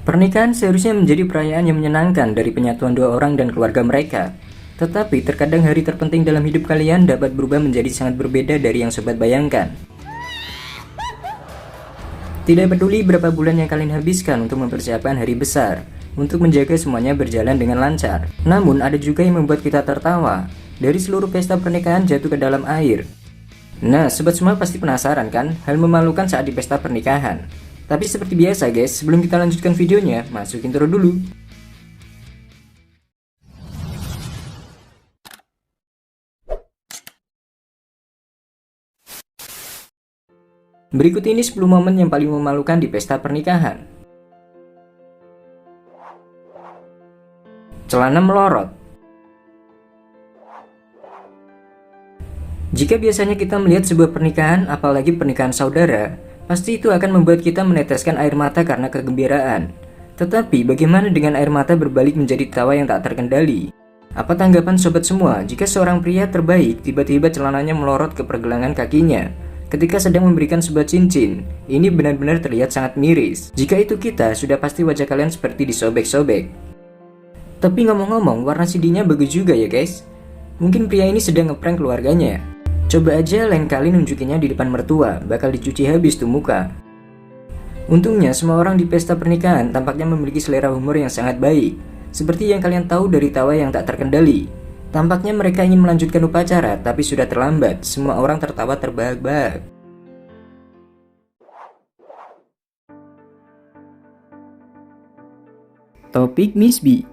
Pernikahan seharusnya menjadi perayaan yang menyenangkan dari penyatuan dua orang dan keluarga mereka. Tetapi terkadang hari terpenting dalam hidup kalian dapat berubah menjadi sangat berbeda dari yang sobat bayangkan. Tidak peduli berapa bulan yang kalian habiskan untuk mempersiapkan hari besar, untuk menjaga semuanya berjalan dengan lancar. Namun ada juga yang membuat kita tertawa. Dari seluruh pesta pernikahan jatuh ke dalam air. Nah, sobat semua pasti penasaran kan hal memalukan saat di pesta pernikahan. Tapi seperti biasa guys, sebelum kita lanjutkan videonya, masuk intro dulu. Berikut ini 10 momen yang paling memalukan di pesta pernikahan. Celana melorot. Jika biasanya kita melihat sebuah pernikahan, apalagi pernikahan saudara, pasti itu akan membuat kita meneteskan air mata karena kegembiraan. Tetapi bagaimana dengan air mata berbalik menjadi tawa yang tak terkendali? Apa tanggapan sobat semua jika seorang pria terbaik tiba-tiba celananya melorot ke pergelangan kakinya ketika sedang memberikan sebuah cincin? Ini benar-benar terlihat sangat miris. Jika itu kita, sudah pasti wajah kalian seperti disobek-sobek. Tapi ngomong-ngomong, warna CD-nya bagus juga ya guys. Mungkin pria ini sedang ngeprank keluarganya. Coba aja lain kali nunjukinnya di depan mertua, bakal dicuci habis tuh muka. Untungnya semua orang di pesta pernikahan tampaknya memiliki selera humor yang sangat baik. Seperti yang kalian tahu dari tawa yang tak terkendali. Tampaknya mereka ingin melanjutkan upacara, tapi sudah terlambat. Semua orang tertawa terbahak-bahak. Topik Miss B.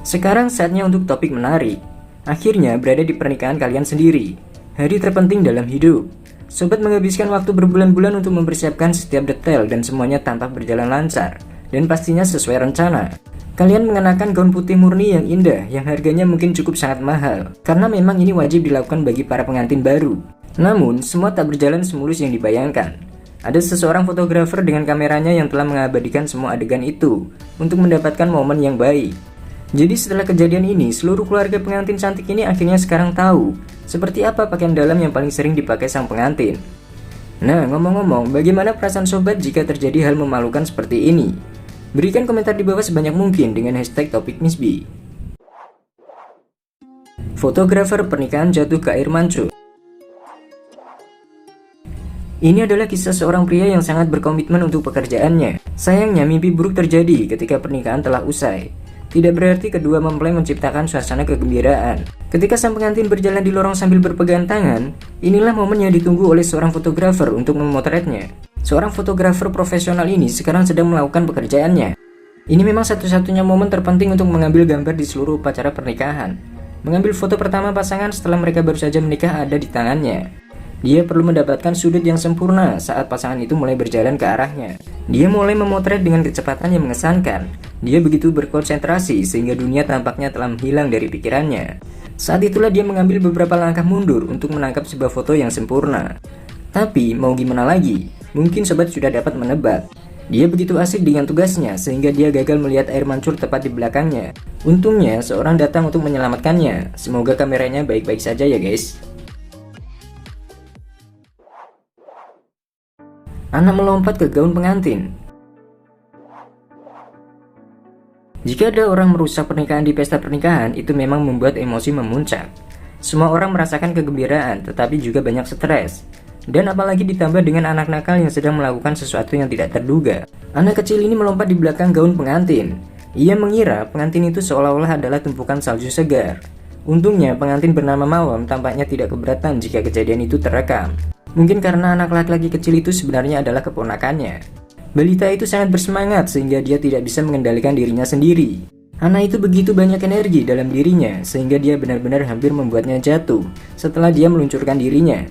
Sekarang saatnya untuk topik menarik. Akhirnya berada di pernikahan kalian sendiri. Hari terpenting dalam hidup. Sobat menghabiskan waktu berbulan-bulan untuk mempersiapkan setiap detail dan semuanya tampak berjalan lancar. Dan pastinya sesuai rencana. Kalian mengenakan gaun putih murni yang indah, yang harganya mungkin cukup sangat mahal. Karena memang ini wajib dilakukan bagi para pengantin baru. Namun, semua tak berjalan semulus yang dibayangkan. Ada seseorang fotografer dengan kameranya yang telah mengabadikan semua adegan itu untuk mendapatkan momen yang baik. Jadi setelah kejadian ini, seluruh keluarga pengantin cantik ini akhirnya sekarang tahu seperti apa pakaian dalam yang paling sering dipakai sang pengantin. Nah, ngomong-ngomong, bagaimana perasaan sobat jika terjadi hal memalukan seperti ini? Berikan komentar di bawah sebanyak mungkin dengan hashtag topik Miss B. Fotografer pernikahan jatuh ke air mancur. Ini adalah kisah seorang pria yang sangat berkomitmen untuk pekerjaannya. Sayangnya mimpi buruk terjadi ketika pernikahan telah usai. Tidak berarti kedua mempelai menciptakan suasana kegembiraan. Ketika sang pengantin berjalan di lorong sambil berpegangan tangan, inilah momen yang ditunggu oleh seorang fotografer untuk memotretnya. Seorang fotografer profesional ini sekarang sedang melakukan pekerjaannya. Ini memang satu-satunya momen terpenting untuk mengambil gambar di seluruh upacara pernikahan. Mengambil foto pertama pasangan setelah mereka baru saja menikah ada di tangannya. Dia perlu mendapatkan sudut yang sempurna saat pasangan itu mulai berjalan ke arahnya. Dia mulai memotret dengan kecepatan yang mengesankan. Dia begitu berkonsentrasi sehingga dunia tampaknya telah menghilang dari pikirannya. Saat itulah dia mengambil beberapa langkah mundur untuk menangkap sebuah foto yang sempurna. Tapi mau gimana lagi? Mungkin sobat sudah dapat menebak. Dia begitu asik dengan tugasnya sehingga dia gagal melihat air mancur tepat di belakangnya. Untungnya seorang datang untuk menyelamatkannya. Semoga kameranya baik-baik saja ya guys. Anak melompat ke gaun pengantin. Jika ada orang merusak pernikahan di pesta pernikahan, itu memang membuat emosi memuncak. Semua orang merasakan kegembiraan, tetapi juga banyak stres. Dan apalagi ditambah dengan anak nakal yang sedang melakukan sesuatu yang tidak terduga. Anak kecil ini melompat di belakang gaun pengantin. Ia mengira pengantin itu seolah-olah adalah tumpukan salju segar. Untungnya pengantin bernama Mawon tampaknya tidak keberatan jika kejadian itu terekam. Mungkin karena anak laki-laki kecil itu sebenarnya adalah keponakannya. Balita itu sangat bersemangat sehingga dia tidak bisa mengendalikan dirinya sendiri. Anak itu begitu banyak energi dalam dirinya sehingga dia benar-benar hampir membuatnya jatuh setelah dia meluncurkan dirinya.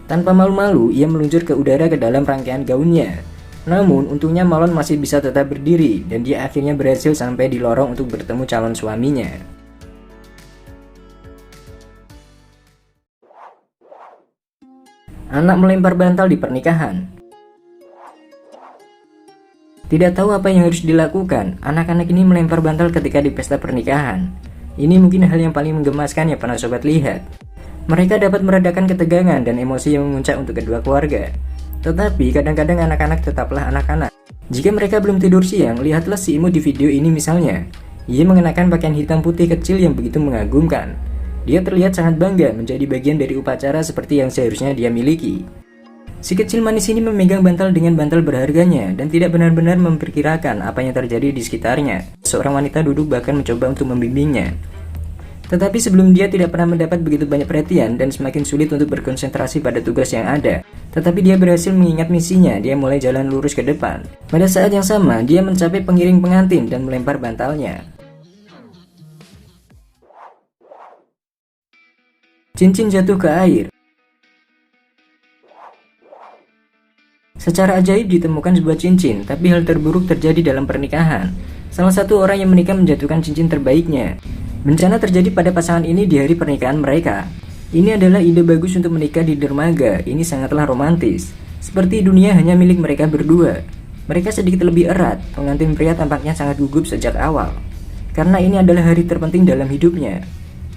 Tanpa malu-malu, ia meluncur ke udara ke dalam rangkaian gaunnya. Namun, untungnya Malon masih bisa tetap berdiri dan dia akhirnya berhasil sampai di lorong untuk bertemu calon suaminya. Anak melempar bantal di pernikahan. Tidak tahu apa yang harus dilakukan, anak-anak ini melempar bantal ketika di pesta pernikahan. Ini mungkin hal yang paling menggemaskan yang pernah sobat lihat. Mereka dapat meredakan ketegangan dan emosi yang memuncak untuk kedua keluarga. Tetapi kadang-kadang anak-anak tetaplah anak-anak. Jika mereka belum tidur siang, lihatlah si imut di video ini misalnya. Ia mengenakan pakaian hitam putih kecil yang begitu mengagumkan. Dia terlihat sangat bangga menjadi bagian dari upacara seperti yang seharusnya dia miliki. Si kecil manis ini memegang bantal dengan bantal berharganya dan tidak benar-benar memperkirakan apa yang terjadi di sekitarnya. Seorang wanita duduk bahkan mencoba untuk membimbingnya. Tetapi sebelum dia tidak pernah mendapat begitu banyak perhatian dan semakin sulit untuk berkonsentrasi pada tugas yang ada. Tetapi dia berhasil mengingat misinya, dia mulai jalan lurus ke depan. Pada saat yang sama, dia mencapai pengiring pengantin dan melempar bantalnya. Cincin jatuh ke air. Secara ajaib ditemukan sebuah cincin, tapi hal terburuk terjadi dalam pernikahan. Salah satu orang yang menikah menjatuhkan cincin terbaiknya. Bencana terjadi pada pasangan ini di hari pernikahan mereka. Ini adalah ide bagus untuk menikah di dermaga, ini sangatlah romantis. Seperti dunia hanya milik mereka berdua. Mereka sedikit lebih erat, pengantin pria tampaknya sangat gugup sejak awal. Karena ini adalah hari terpenting dalam hidupnya.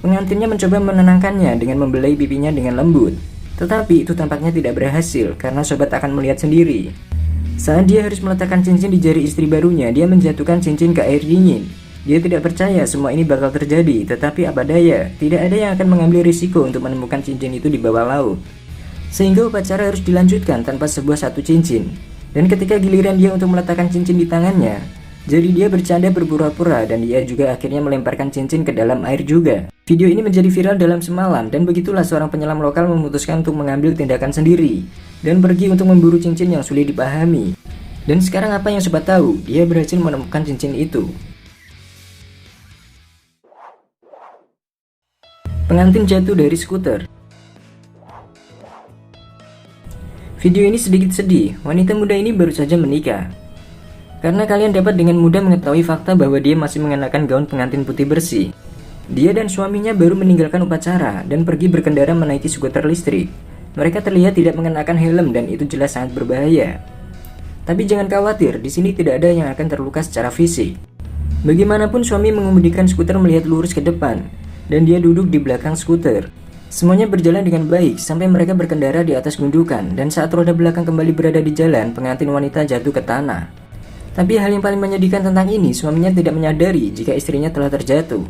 Pengantinnya mencoba menenangkannya dengan membelai pipinya dengan lembut. Tetapi itu tampaknya tidak berhasil karena sobat akan melihat sendiri. Saat dia harus meletakkan cincin di jari istri barunya, dia menjatuhkan cincin ke air dingin. Dia tidak percaya semua ini bakal terjadi, tetapi apa daya, tidak ada yang akan mengambil risiko untuk menemukan cincin itu di bawah laut. Sehingga upacara harus dilanjutkan tanpa sebuah satu cincin. Dan ketika giliran dia untuk meletakkan cincin di tangannya, jadi dia bercanda berpura-pura dan dia juga akhirnya melemparkan cincin ke dalam air juga. Video ini menjadi viral dalam semalam dan begitulah seorang penyelam lokal memutuskan untuk mengambil tindakan sendiri dan pergi untuk memburu cincin yang sulit dipahami. Dan sekarang apa yang sobat tahu? Dia berhasil menemukan cincin itu. Pengantin jatuh dari skuter. Video ini sedikit sedih. Wanita muda ini baru saja menikah. Karena kalian dapat dengan mudah mengetahui fakta bahwa dia masih mengenakan gaun pengantin putih bersih. Dia dan suaminya baru meninggalkan upacara dan pergi berkendara menaiki skuter listrik. Mereka terlihat tidak mengenakan helm dan itu jelas sangat berbahaya. Tapi jangan khawatir, di sini tidak ada yang akan terluka secara fisik. Bagaimanapun suami mengemudikan skuter melihat lurus ke depan dan dia duduk di belakang skuter. Semuanya berjalan dengan baik sampai mereka berkendara di atas gundukan dan saat roda belakang kembali berada di jalan, pengantin wanita jatuh ke tanah. Tapi hal yang paling menyedihkan tentang ini, suaminya tidak menyadari jika istrinya telah terjatuh.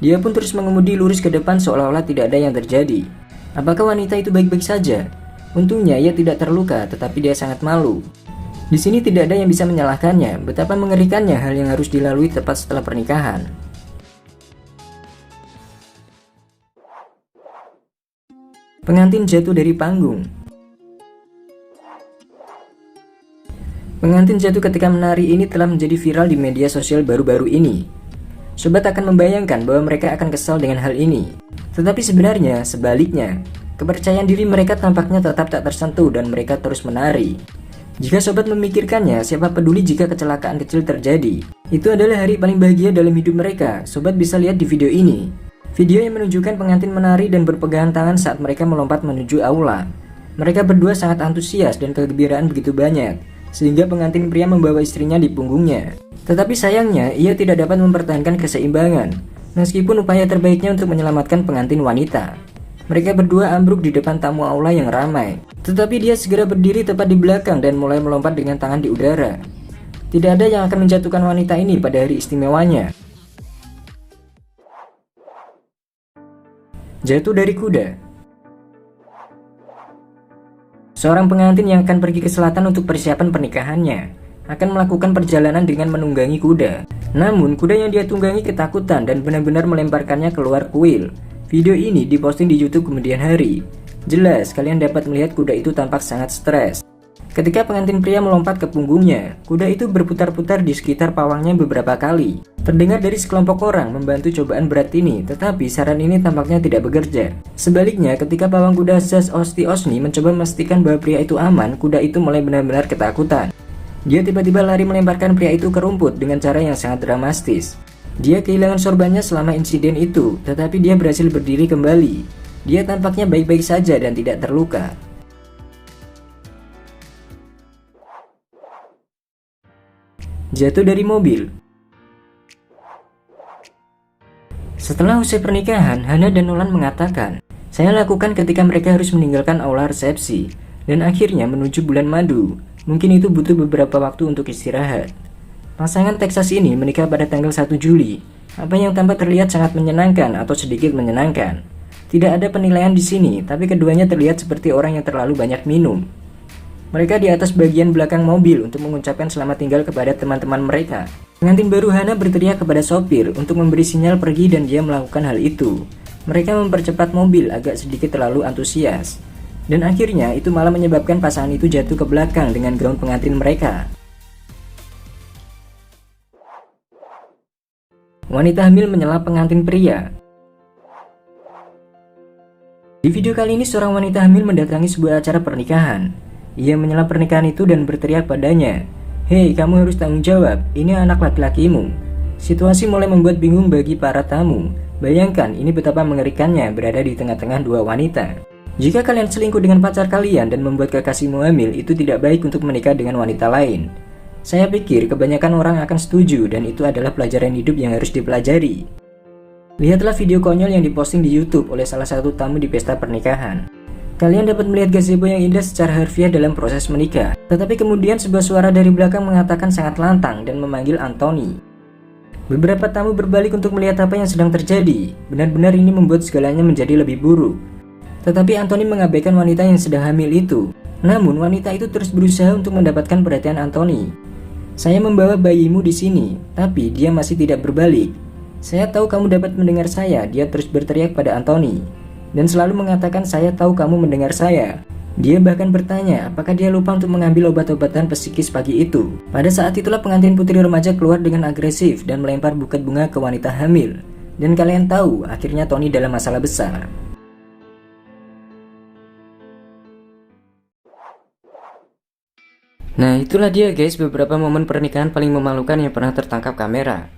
Dia pun terus mengemudi lurus ke depan seolah-olah tidak ada yang terjadi. Apakah wanita itu baik-baik saja? Untungnya ia tidak terluka, tetapi dia sangat malu. Di sini tidak ada yang bisa menyalahkannya, betapa mengerikannya hal yang harus dilalui tepat setelah pernikahan. Pengantin jatuh dari panggung. Pengantin jatuh ketika menari ini telah menjadi viral di media sosial baru-baru ini. Sobat akan membayangkan bahwa mereka akan kesal dengan hal ini. Tetapi sebenarnya sebaliknya, kepercayaan diri mereka tampaknya tetap tak tersentuh dan mereka terus menari. Jika sobat memikirkannya, siapa peduli jika kecelakaan kecil terjadi? Itu adalah hari paling bahagia dalam hidup mereka. Sobat bisa lihat di video ini. Video yang menunjukkan pengantin menari dan berpegangan tangan saat mereka melompat menuju aula. Mereka berdua sangat antusias dan kegembiraan begitu banyak, sehingga pengantin pria membawa istrinya di punggungnya. Tetapi sayangnya, ia tidak dapat mempertahankan keseimbangan, meskipun upaya terbaiknya untuk menyelamatkan pengantin wanita. Mereka berdua ambruk di depan tamu aula yang ramai. Tetapi dia segera berdiri tepat di belakang dan mulai melompat dengan tangan di udara. Tidak ada yang akan menjatuhkan wanita ini pada hari istimewanya. Jatuh dari kuda. Seorang pengantin yang akan pergi ke selatan untuk persiapan pernikahannya akan melakukan perjalanan dengan menunggangi kuda. Namun kuda yang dia tunggangi ketakutan dan benar-benar melemparkannya keluar kuil. Video ini diposting di YouTube kemudian hari. Jelas kalian dapat melihat kuda itu tampak sangat stres. Ketika pengantin pria melompat ke punggungnya, kuda itu berputar-putar di sekitar pawangnya beberapa kali. Terdengar dari sekelompok orang membantu cobaan berat ini, tetapi saran ini tampaknya tidak bekerja. Sebaliknya, ketika pawang kuda Zaz Osti Osni mencoba memastikan bahwa pria itu aman, kuda itu mulai benar-benar ketakutan. Dia tiba-tiba lari melemparkan pria itu ke rumput dengan cara yang sangat dramatis. Dia kehilangan sorbannya selama insiden itu, tetapi dia berhasil berdiri kembali. Dia tampaknya baik-baik saja dan tidak terluka. Jatuh dari mobil. Setelah usai pernikahan, Hana dan Nolan mengatakan, "Saya lakukan ketika mereka harus meninggalkan aula resepsi. dan akhirnya menuju bulan madu. Mungkin itu butuh beberapa waktu untuk istirahat. Pasangan Texas ini menikah pada tanggal 1 Juli. Apa yang tampak terlihat sangat menyenangkan atau sedikit menyenangkan. Tidak ada penilaian di sini, tapi keduanya terlihat seperti orang yang terlalu banyak minum. Mereka di atas bagian belakang mobil untuk mengucapkan selamat tinggal kepada teman-teman mereka. Pengantin baru Hana berteriak kepada sopir untuk memberi sinyal pergi dan dia melakukan hal itu. Mereka mempercepat mobil agak sedikit terlalu antusias. Dan akhirnya itu malah menyebabkan pasangan itu jatuh ke belakang dengan gaun pengantin mereka. Wanita hamil menyela pengantin pria. Di video kali ini seorang wanita hamil mendatangi sebuah acara pernikahan. Ia menyela pernikahan itu dan berteriak padanya, "Hei, kamu harus tanggung jawab, ini anak laki-lakimu." Situasi mulai membuat bingung bagi para tamu. Bayangkan ini betapa mengerikannya berada di tengah-tengah dua wanita. Jika kalian selingkuh dengan pacar kalian dan membuat kekasihmu hamil, itu tidak baik untuk menikah dengan wanita lain. Saya pikir kebanyakan orang akan setuju dan itu adalah pelajaran hidup yang harus dipelajari. Lihatlah video konyol yang diposting di YouTube oleh salah satu tamu di pesta pernikahan. Kalian dapat melihat gazebo yang indah secara harfiah dalam proses menikah. Tetapi kemudian sebuah suara dari belakang mengatakan sangat lantang dan memanggil Anthony. Beberapa tamu berbalik untuk melihat apa yang sedang terjadi. Benar-benar ini membuat segalanya menjadi lebih buruk. Tetapi Anthony mengabaikan wanita yang sedang hamil itu. Namun wanita itu terus berusaha untuk mendapatkan perhatian Anthony. "Saya membawa bayimu di sini, tapi dia masih tidak berbalik. Saya tahu kamu dapat mendengar saya," dia terus berteriak pada Anthony. Dan selalu mengatakan, "Saya tahu kamu mendengar saya." Dia bahkan bertanya apakah dia lupa untuk mengambil obat-obatan psikis pagi itu. Pada saat itulah pengantin putri remaja keluar dengan agresif dan melempar buket bunga ke wanita hamil. Dan kalian tahu, akhirnya Tony dalam masalah besar. Nah, itulah dia guys beberapa momen pernikahan paling memalukan yang pernah tertangkap kamera.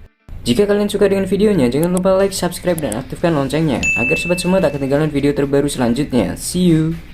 Jika kalian suka dengan videonya, jangan lupa like, subscribe, dan aktifkan loncengnya agar sobat semua tak ketinggalan video terbaru selanjutnya. See you!